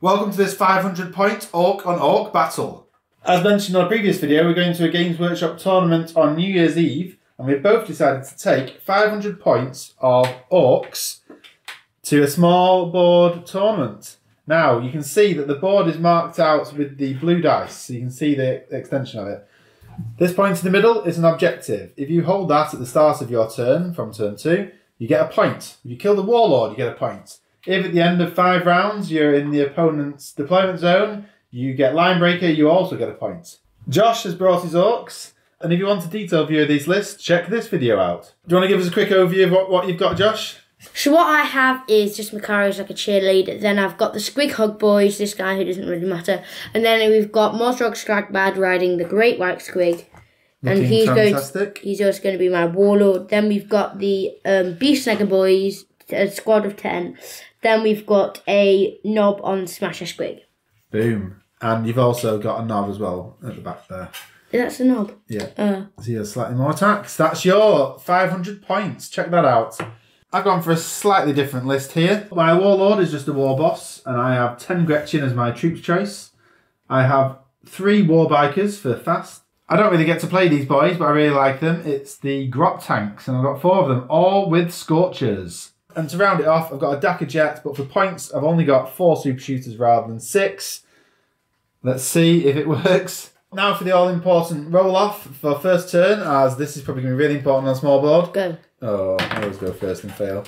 Welcome to this 500 point Orc on Orc battle. As mentioned in our previous video, we're going to a Games Workshop tournament on New Year's Eve, and we've both decided to take 500 points of Orcs to a small board tournament. Now, you can see that the board is marked out with the blue dice, so you can see the extension of it. This point in the middle is an objective. If you hold that at the start of your turn, from turn 2, you get a point. If you kill the Warlord, you get a point. If at the end of 5 rounds you're in the opponent's deployment zone, you get line breaker, you also get a point. Josh has brought his Orcs, and if you want a detailed view of these lists, check this video out. Do you want to give us a quick overview of what you've got, Josh? So what I have is just Macari's like a cheerleader. Then I've got the Squig Hug Boys, this guy who doesn't really matter. And then we've got Mossrog Scragbad riding the Great White Squig. And he's also going to be my Warlord. Then we've got the Beastsnagga Boys, a squad of 10. Then we've got a knob on Smasher Squig. Boom. And you've also got a knob as well at the back there. That's a knob? Yeah. So he has slightly more attacks. That's your 500 points. Check that out. I've gone for a slightly different list here. My Warlord is just a War Boss, and I have 10 Gretchen as my troops choice. I have 3 War Bikers for fast. I don't really get to play these boys, but I really like them. It's the Grot Tanks, and I've got 4 of them, all with Scorchers. And to round it off, I've got a Dakka Jet, but for points, I've only got 4 Super Shooters rather than 6. Let's see if it works. Now for the all-important roll-off for first turn, as this is probably going to be really important on a small board. Go. Oh, I always go first and fail.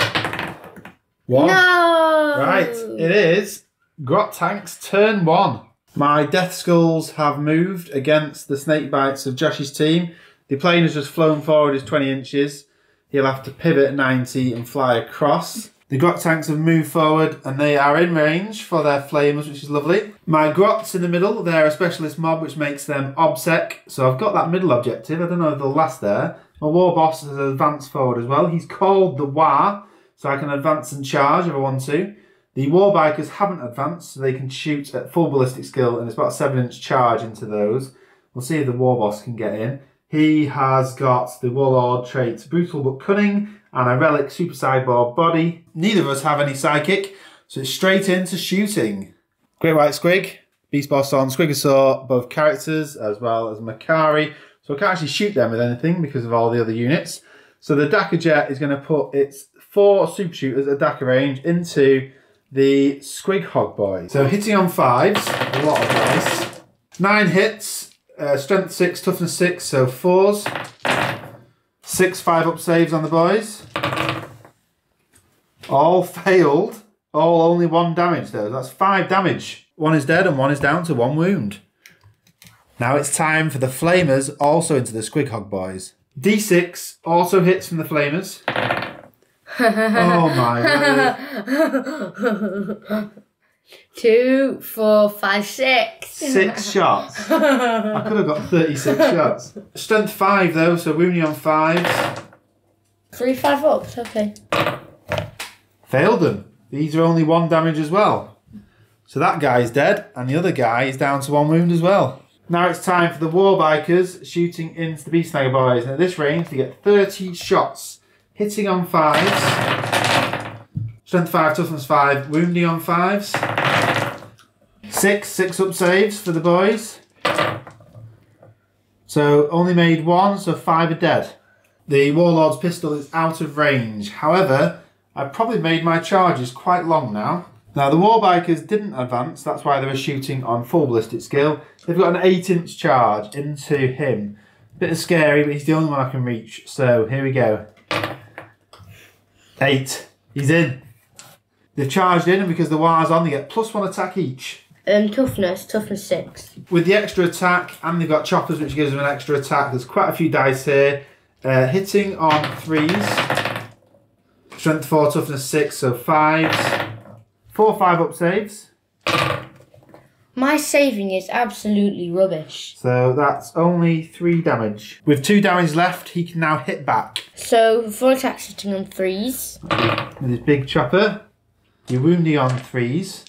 1. No! Right, it is Grot Tanks turn 1. My Deathskulls have moved against the snake bites of Josh's team. The plane has just flown forward 20 inches. He'll have to pivot 90 and fly across. The Grot Tanks have moved forward and they are in range for their flamers, which is lovely. My Grots in the middle, they're a specialist mob, which makes them obsec. So I've got that middle objective. I don't know if they'll last there. My War Boss has advanced forward as well. He's called the waaagh, so I can advance and charge if I want to. The War Bikers haven't advanced, so they can shoot at full ballistic skill, and it's about a 7-inch charge into those. We'll see if the War Boss can get in. He has got the Warlord trait Brutal but Cunning and a Relic Super Cyborg Body. Neither of us have any Psychic, so it's straight into shooting. Great White Squig, Beast Boss on Squigosaur, both characters, as well as Macari. So I can't actually shoot them with anything because of all the other units. So the Dakka Jet is going to put its 4 Super Shooters at Dakka range into the Squig Hog Boy. So hitting on 5s, a lot of dice. 9 hits. Strength 6, toughness 6, so 4s. 6 5-up saves on the boys. All failed. All only 1 damage though. That's 5 damage. 1 is dead and 1 is down to 1 wound. Now it's time for the Flamers also into the Squig Hog Boys. D6 also hits from the Flamers. Oh my word. 2, 4, 5, 6. 6 shots. I could have got 36 shots. Strength 5 though, so wounding on 5s. 3 5-ups, okay. Failed them. These are only 1 damage as well. So that guy's dead, and the other guy is down to 1 wound as well. Now it's time for the War Bikers shooting into the Beastsnagga Boys. And at this range, they get 30 shots. Hitting on 5s. Strength 5, toughness 5, wounding on 5s. 6 6-up saves for the boys. So only made 1, so 5 are dead. The Warlord's pistol is out of range. However, I've probably made my charges quite long now. Now the War Bikers didn't advance, that's why they were shooting on full ballistic skill. They've got an 8-inch charge into him. Bit scary, but he's the only one I can reach. So here we go. 8. He's in. They've charged in, and because the waagh's on, they get +1 attack each. Toughness 6. With the extra attack, and they've got choppers, which gives them an extra attack. There's quite a few dice here. Hitting on 3s. Strength 4, toughness 6, so 5s. 4 5-up saves. My saving is absolutely rubbish. So that's only 3 damage. With 2 damage left, he can now hit back. So 4 attacks hitting on 3s. With his big chopper. You're wounding on 3s.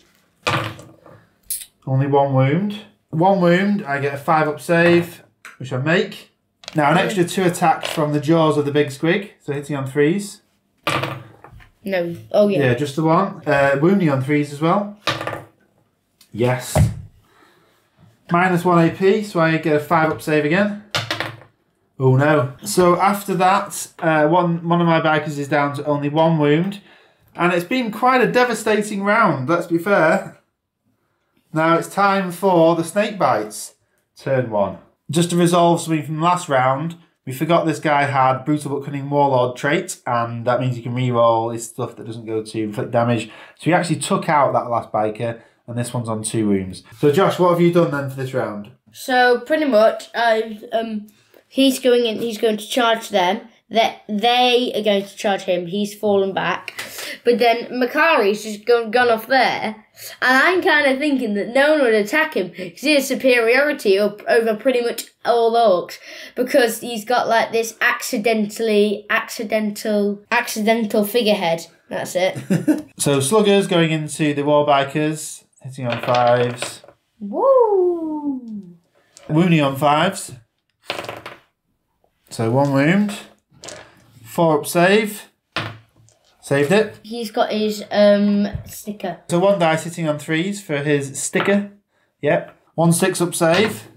Only 1 wound. 1 wound, I get a 5-up save, which I make. Now an extra 2 attacks from the jaws of the big squig, so hitting on 3s. No. Oh, yeah. Yeah, just the one. Wounding on 3s as well. Yes. -1 AP, so I get a 5-up save again. Oh no. So after that, one of my bikers is down to only 1 wound. And it's been quite a devastating round, let's be fair. Now it's time for the snake bites. Turn 1. Just to resolve something from last round, we forgot this guy had Brutal but Cunning Warlord trait, and that means he can reroll his stuff that doesn't go to inflict damage. So he actually took out that last biker, and this one's on 2 wounds. So Josh, what have you done then for this round? So pretty much, he's going to charge them. That they are going to charge him. He's fallen back, but then Makari's just gone off there, and I'm kind of thinking that no one would attack him because he has superiority over pretty much all orcs because he's got like this accidental figurehead. That's it. So sluggers going into the warbikers, hitting on 5s. Woo! Wounding on 5s. So 1 wound. 4-up save. Saved it. He's got his sticker. So 1 dice hitting on 3s for his sticker. Yep. 1 6-up save.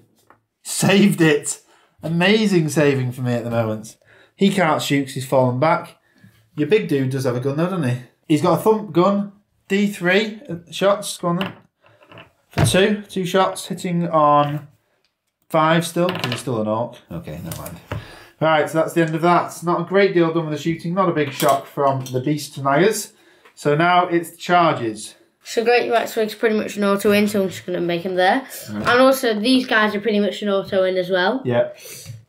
Saved it. Amazing saving for me at the moment. He can't shoot because he's fallen back. Your big dude does have a gun though, doesn't he? He's got a thump gun. D3 shots. Go on then. For 2. 2 shots hitting on 5 still because he's still an orc. Okay, never mind. Right, so that's the end of that. Not a great deal done with the shooting. Not a big shock from the Beastsnaggas. So now it's the charges. So Great White Swig's pretty much an auto win, so I'm just going to make him there. Right. And also these guys are pretty much an auto win as well. Yeah.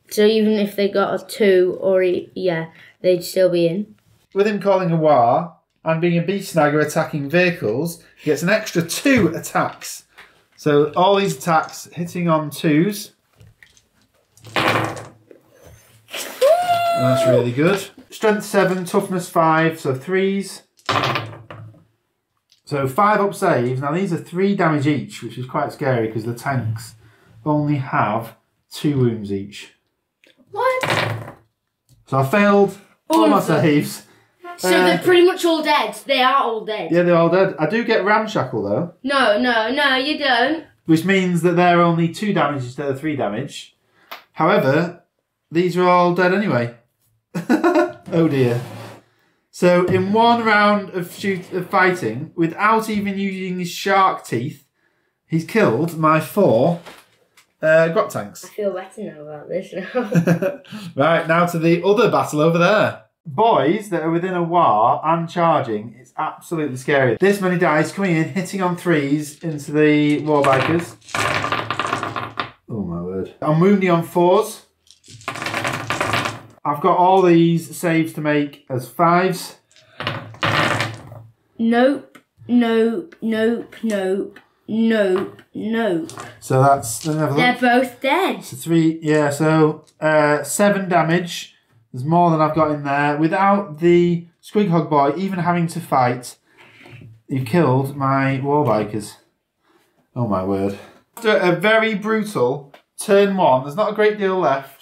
So even if they got a 2 or they'd still be in. With him calling a waaagh and being a Beastsnagga attacking vehicles, he gets an extra 2 attacks. So all these attacks hitting on 2s. That's really good. Strength 7, toughness 5, so 3s. So 5-up saves. Now these are 3 damage each, which is quite scary because the tanks only have 2 wounds each. What? So I failed all my saves. So they're pretty much all dead. They are all dead. Yeah, they're all dead. I do get ramshackle though. No, you don't. Which means that they're only 2 damage instead of 3 damage. However, these are all dead anyway. Oh dear. So in 1 round of fighting, without even using his shark teeth, he's killed my 4 grot tanks. I feel better now about this now. Right, now to the other battle over there. Boys that are within a waaagh and charging, it's absolutely scary. This many dice coming in, hitting on 3s into the warbikers. Oh my word. I'm wounding on 4s. I've got all these saves to make as 5s. Nope. So that's... They're both dead. So 3, yeah, so 7 damage. There's more than I've got in there. Without the Squig Hog Boy even having to fight, you've killed my warbikers. Oh my word. After a very brutal turn 1, there's not a great deal left.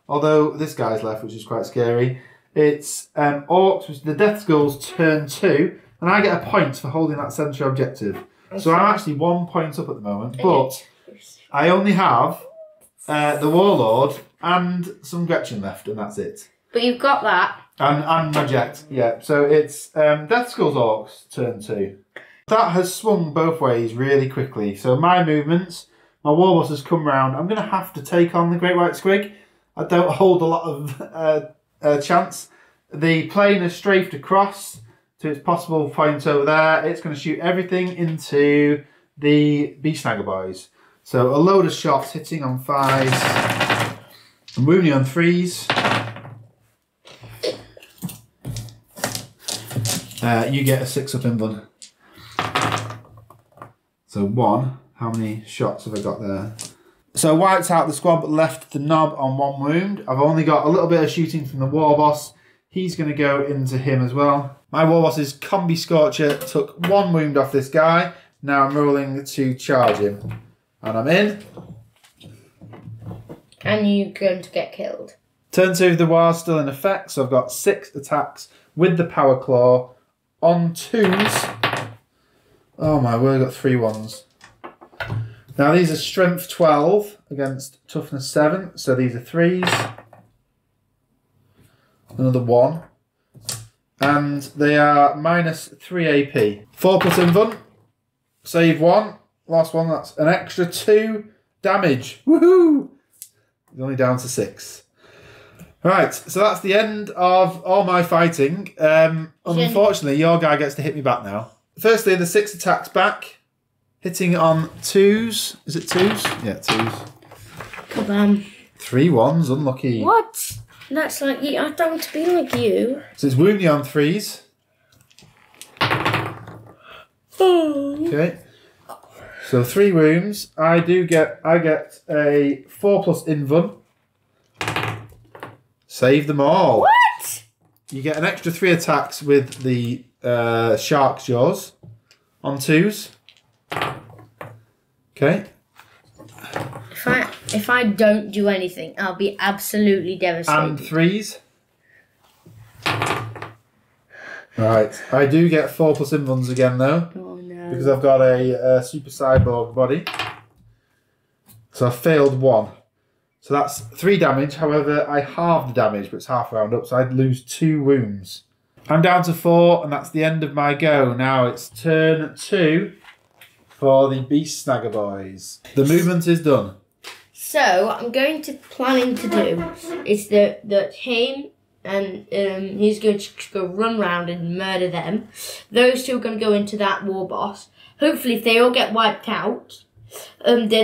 Although this guy's left, which is quite scary. It's Orks, which is the Deathskulls turn 2, and I get a point for holding that centre objective. So I'm actually 1 point up at the moment, but I only have the Warlord and some Gretchen left, and that's it. But you've got that. And my jet, yeah. So it's Deathskulls Orks turn 2. That has swung both ways really quickly. So my movements, my Warboss has come round. I'm going to have to take on the Great White Squig. I don't hold a lot of chance. The plane has strafed across to its possible point over there. It's going to shoot everything into the Beastsnagga boys. So a load of shots hitting on 5s and wounding on 3s. You get a 6-up invuln. So 1. How many shots have I got there? So I wiped out the squad but left the knob on 1 wound. I've only got a little bit of shooting from the Warboss. He's going to go into him as well. My Warboss's Combi Scorcher took 1 wound off this guy. Now I'm rolling to charge him. And I'm in. And you're going to get killed. Turn 2 of the waaagh still in effect. So I've got 6 attacks with the Power Claw on 2s. Oh my word, I got 3 1s. Now these are strength 12 against toughness 7. So these are 3s. Another 1. And they are -3 AP. 4 plus invuln. Save 1. Last one, that's an extra 2 damage. Woohoo! He's only down to 6. Right, so that's the end of all my fighting. Unfortunately, your guy gets to hit me back now. Firstly, the 6 attacks back. Hitting on 2s. Is it 2s? Yeah, 2s. Kabam. 3 1s, unlucky. What? That's like you. I don't want to be like you. So it's wounding on 3s. Okay. So 3 wounds. I get a 4 plus invuln. Save them all. What? You get an extra 3 attacks with the shark's jaws on 2s. Okay. If I don't do anything, I'll be absolutely devastated. And 3s. Right. I do get 4 plus invulns again though. Oh no. Because I've got a super cyborg body. So I failed 1. So that's 3 damage. However, I halved the damage, but it's half round up, so I'd lose 2 wounds. I'm down to 4, and that's the end of my go. Now it's turn 2 for the Beastsnagga boys. The movement is done. So what I'm planning to do is that him and he's going to go run round and murder them. Those 2 are going to go into that war boss. Hopefully, if they all get wiped out, then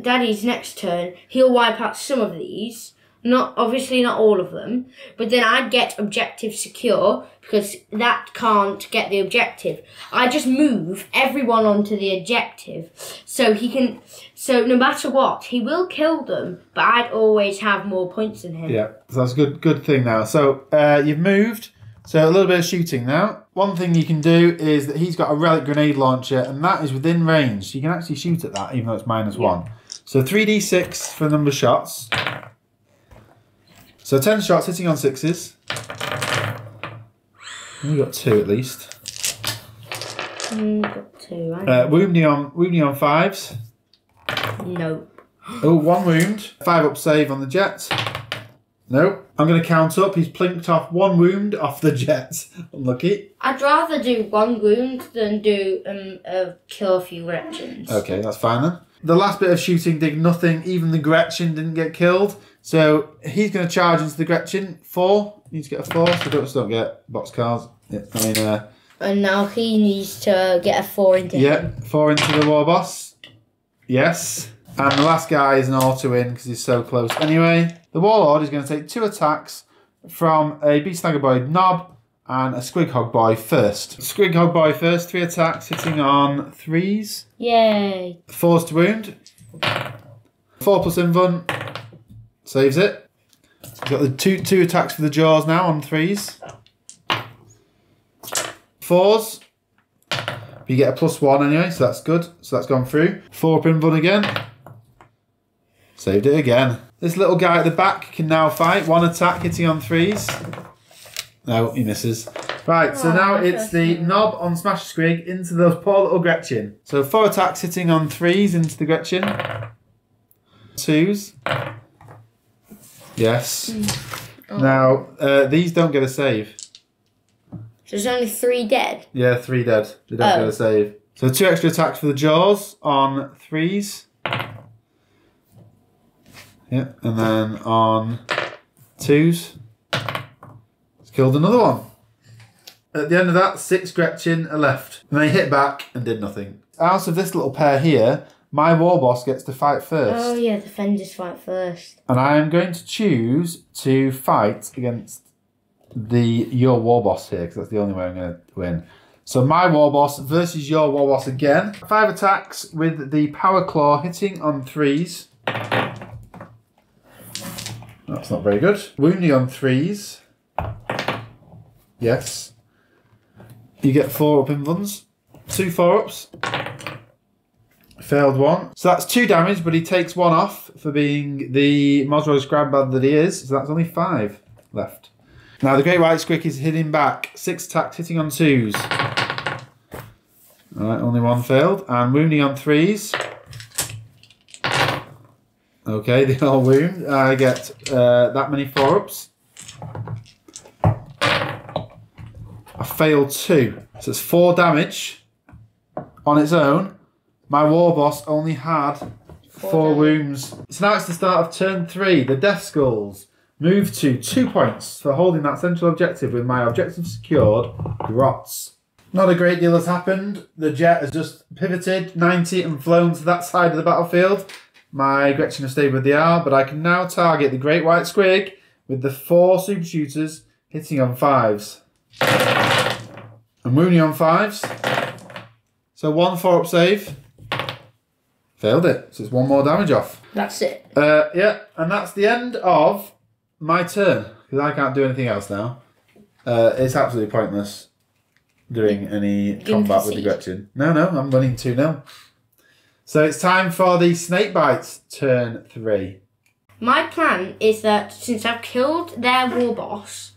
Daddy's next turn, he'll wipe out some of these. Obviously not all of them, but then I'd get objective secure because that can't get the objective. I just move everyone onto the objective, so he can. So no matter what, he will kill them, but I'd always have more points than him. Yeah, so that's a good thing now. So you've moved. So a little bit of shooting now. One thing you can do is that he's got a relic grenade launcher, and that is within range. So you can actually shoot at that, even though it's -1. So 3d6 for the number of shots. So 10 shots hitting on 6s. You got 2 at least. Got 2, right? Wounding on 5s. Nope. Oh, 1 wound. 5 up save on the jet. No. I'm going to count up. He's plinked off 1 wound off the jet. Unlucky. I'd rather do 1 wound than do kill a few Gretchens. Okay, that's fine then. The last bit of shooting did nothing. Even the Gretchen didn't get killed. So he's going to charge into the Gretchen. 4. Needs to get a 4, so don't get boxcars. Yeah, and now he needs to get a 4 into him. Yeah, 4 into the war boss. Yes. And the last guy is an auto-win because he's so close. Anyway, the Warlord is going to take 2 attacks from a Beastsnagga boy Knob and a Squighog boy first. Squighog boy first, 3 attacks, hitting on 3s. Yay. 4s to wound. 4 plus invuln. Saves it. He's got the two attacks for the jaws now on 3s. 4s. But you get a +1 anyway, so that's good. So that's gone through. 4 up invuln again. Saved it again. This little guy at the back can now fight. 1 attack hitting on 3s. No, he misses. Right, so now it's the Knob on Smash Squig into those poor little Gretchen. So 4 attacks hitting on 3s into the Gretchen. 2s. Yes. Oh. Now, these don't get a save. So there's only 3 dead? Yeah, 3 dead. They don't get a save. So 2 extra attacks for the jaws on 3s. Yeah, and then on 2s. It's killed another one. At the end of that, 6 Gretchen are left. And they hit back and did nothing. Out of this little pair here, my war boss gets to fight first. Oh yeah, the defenders fight first. And I am going to choose to fight against your war boss here, because that's the only way I'm going to win. So my war boss versus your war boss again. 5 attacks with the power claw hitting on 3s. That's not very good. Wounding on 3s. Yes. You get 4 up invulns. 2 4-ups. Failed 1. So that's 2 damage, but he takes 1 off for being the Mosrose Grandbad that he is. So that's only 5 left. Now the Great White Squick is hitting back. 6 attacks hitting on 2s. Alright, only one failed. And wounding on 3s. Okay, they all wound. I get that many 4-ups. I failed 2. So it's 4 damage on its own. My war boss only had 4 wounds. So now it's the start of turn 3. The Deathskulls move to 2 points for holding that central objective with my objective secured, Grots. Not a great deal has happened. The jet has just pivoted 90 and flown to that side of the battlefield. My Gretchen has stayed with the R, but I can now target the Great White Squig with the 4 super shooters hitting on 5s. I'm wounding on 5s. So 1 4-up save. Failed it. So it's 1 more damage off. That's it. Yeah, and that's the end of my turn. Because I can't do anything else now. It's absolutely pointless doing any combat with the Gretchen. No, I'm winning 2-0. So it's time for the Snakebites turn 3. My plan is that since I've killed their war boss,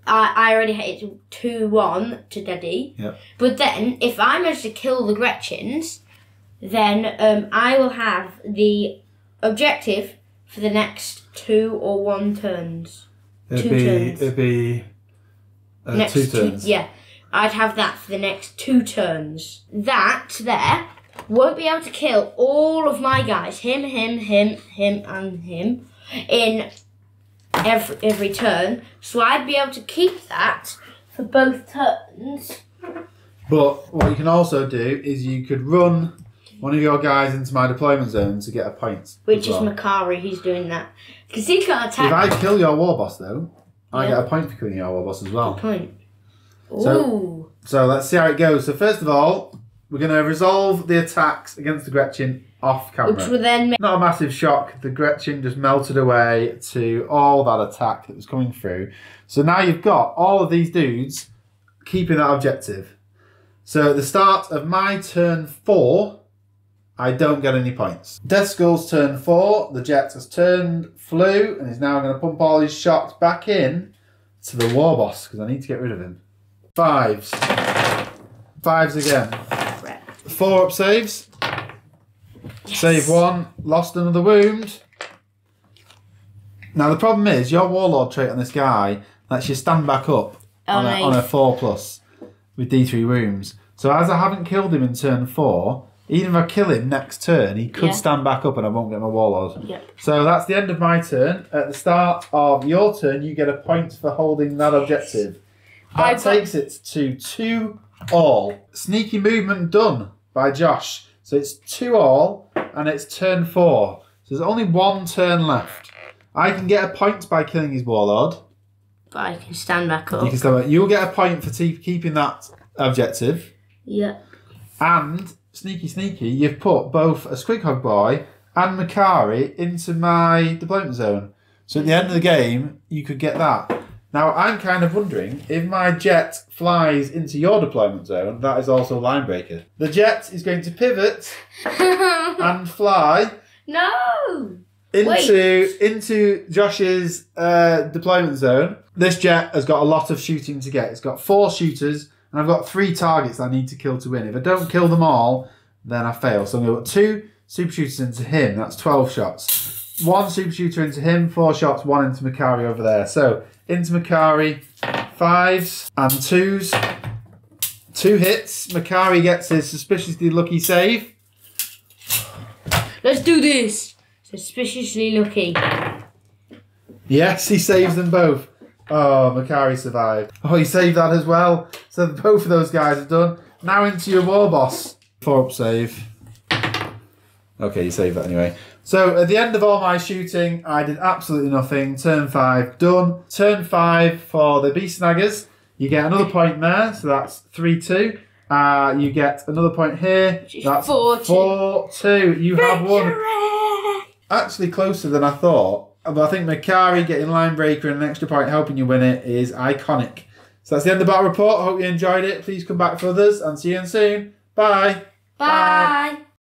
I already hit 2-1 to Daddy. Yep. But then, if I manage to kill the Gretchens, then I will have the objective for the next 2 or 1 turns. It'd be 2 turns. Yeah, I'd have that for the next 2 turns. That there won't be able to kill all of my guys, him, and him, in every turn. So I'd be able to keep that for both turns. But what you can also do is you could run one of your guys into my deployment zone to get a point. Which is Makari, who's doing that. Because he's got attack. If I kill your war boss, though, I get a point for killing your war boss as well. Good point. Ooh. So let's see how it goes. So first of all, we're going to resolve the attacks against the Gretchen off camera. Which will then make... Not a massive shock. The Gretchen just melted away to all that attack that was coming through. So now you've got all of these dudes keeping that objective. So at the start of my turn 4, I don't get any points. Deathskulls turn 4. The jet has flew, and is now going to pump all his shots back in to the war boss, because I need to get rid of him. 5s. 5s again. 4-up saves. Yes. Save 1. Lost another wound. Now the problem is, your warlord trait on this guy lets you stand back up on a 4+ with D3 wounds. So as I haven't killed him in turn 4, even if I kill him next turn, he could stand back up and I won't get my warlord. Yep. So that's the end of my turn. At the start of your turn, you get a point for holding that objective. That takes it to 2-all. Sneaky movement done by Josh. So it's 2-all and it's turn 4. So there's only 1 turn left. I can get a point by killing his warlord. But I can stand back up. You can stand back. You'll get a point for keeping that objective. Yeah. And sneaky, you've put both a Squighog boy and Makari into my deployment zone. So at the end of the game, you could get that. Now, I'm kind of wondering, if my jet flies into your deployment zone, that is also line breaker. The jet is going to pivot and fly into Josh's deployment zone. This jet has got a lot of shooting to get. It's got 4 shooters, and I've got 3 targets I need to kill to win. If I don't kill them all, then I fail. So I'm going to put 2 super shooters into him. That's 12 shots. 1 super shooter into him, 4 shots, 1 into Makari over there. So into Makari, 5s and 2s. 2 hits. Makari gets his suspiciously lucky save. Let's do this. Suspiciously lucky. Yes, he saves them both. Oh, Makari survived. Oh, he saved that as well. So both of those guys are done. Now into your war boss. 4-up save. Okay, you saved that anyway. So at the end of all my shooting, I did absolutely nothing. Turn 5 done. Turn 5 for the Beastsnaggers. You get another point there, so that's 3-2. You get another point here. That's 4-2. You have won. Actually closer than I thought. But I think Makari getting line breaker and an extra point helping you win it is iconic. So that's the end of the battle report. I hope you enjoyed it. Please come back for others and see you soon. Bye. Bye.